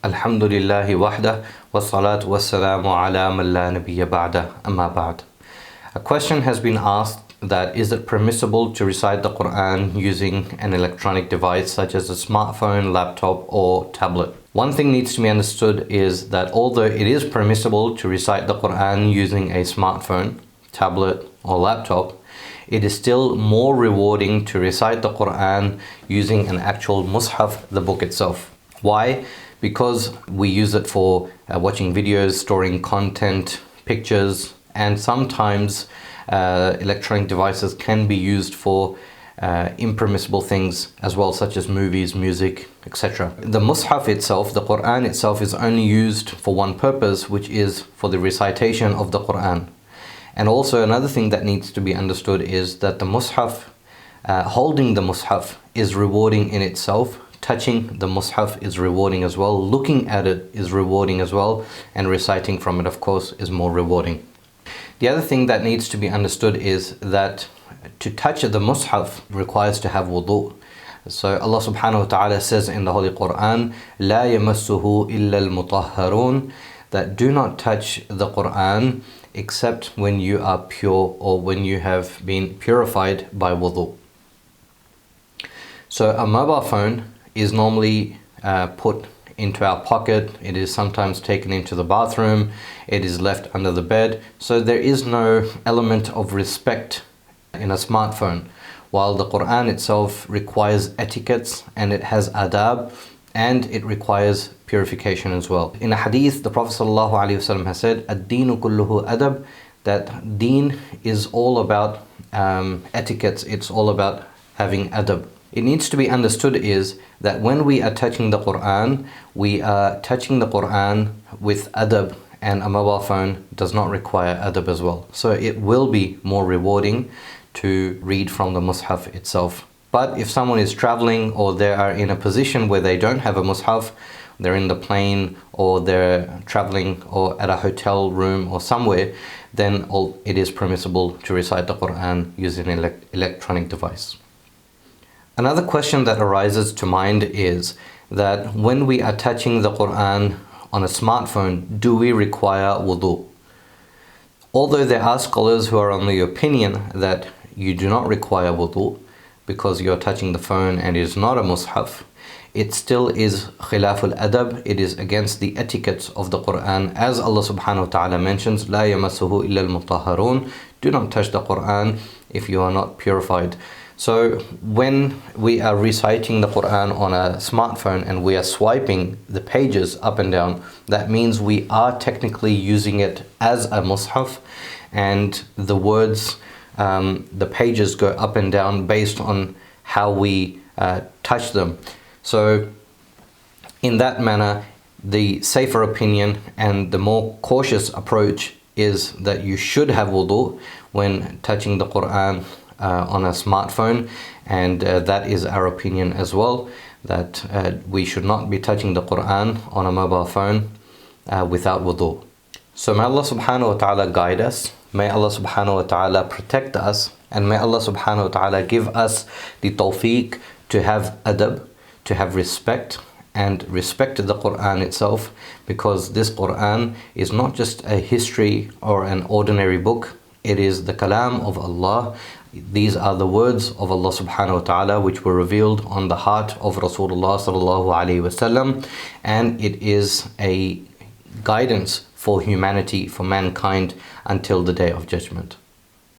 Alhamdulillahi wahdah, wassalatu wassalamu ala man la nabiyya ba'dah, amma ba'd. A question has been asked that is it permissible to recite the Quran using an electronic device such as a smartphone, laptop or tablet? One thing needs to be understood is that although it is permissible to recite the Quran using a smartphone, tablet or laptop, it is still more rewarding to recite the Quran using an actual mushaf, the book itself. Why? Because we use it for watching videos, storing content, pictures, and sometimes electronic devices can be used for impermissible things as well, such as movies, music, etc. The mushaf itself, the Quran itself, is only used for one purpose, which is for the recitation of the Quran. And also another thing that needs to be understood is that the mushaf, holding the mushaf is rewarding in itself. Touching the mushaf is rewarding as well. Looking at it is rewarding as well. And reciting from it, of course, is more rewarding. The other thing that needs to be understood is that to touch the mushaf requires to have wudu. So Allah subhanahu wa ta'ala says in the Holy Quran, لا يمسه إلا المطهرون, that do not touch the Quran except when you are pure or when you have been purified by wudu. So a mobile phone is normally put into our pocket. It is sometimes taken into the bathroom. It is left under the bed. So there is no element of respect in a smartphone, while the Quran itself requires etiquettes and it has adab and it requires purification as well. In a hadith, the Prophet ﷺ has said, ad-deenu kulluhu adab, that deen is all about etiquettes, it's all about having adab. It needs to be understood is that when we are touching the Quran, we are touching the Quran with adab, and a mobile phone does not require adab as well. So it will be more rewarding to read from the mushaf itself. But if someone is traveling or they are in a position where they don't have a mushaf, they're in the plane or they're traveling or at a hotel room or somewhere, then it is permissible to recite the Quran using an electronic device. Another question that arises to mind is that when we are touching the Quran on a smartphone, do we require wudu? Although there are scholars who are on the opinion that you do not require wudu because you're touching the phone and it is not a mushaf, it still is khilaful adab. It is against the etiquettes of the Quran, as Allah subhanahu wa ta'ala mentions, لا يمسه إلا المطهرون, do not touch the Quran if you are not purified. So when we are reciting the Quran on a smartphone and we are swiping the pages up and down, that means we are technically using it as a mushaf, and the words, the pages go up and down based on how we touch them. So in that manner, the safer opinion and the more cautious approach is that you should have wudu when touching the Quran on a smartphone, and that is our opinion as well, that we should not be touching the Quran on a mobile phone without wudu. So may Allah subhanahu wa ta'ala guide us, may Allah subhanahu wa ta'ala protect us, and may Allah subhanahu wa ta'ala give us the tawfiq to have adab, to have respect, and respect the Quran itself, because this Quran is not just a history or an ordinary book. It is the kalam of Allah. These are the words of Allah subhanahu wa ta'ala which were revealed on the heart of Rasulullah sallallahu alaihi wasallam, and it is a guidance for humanity, for mankind, until the day of judgment.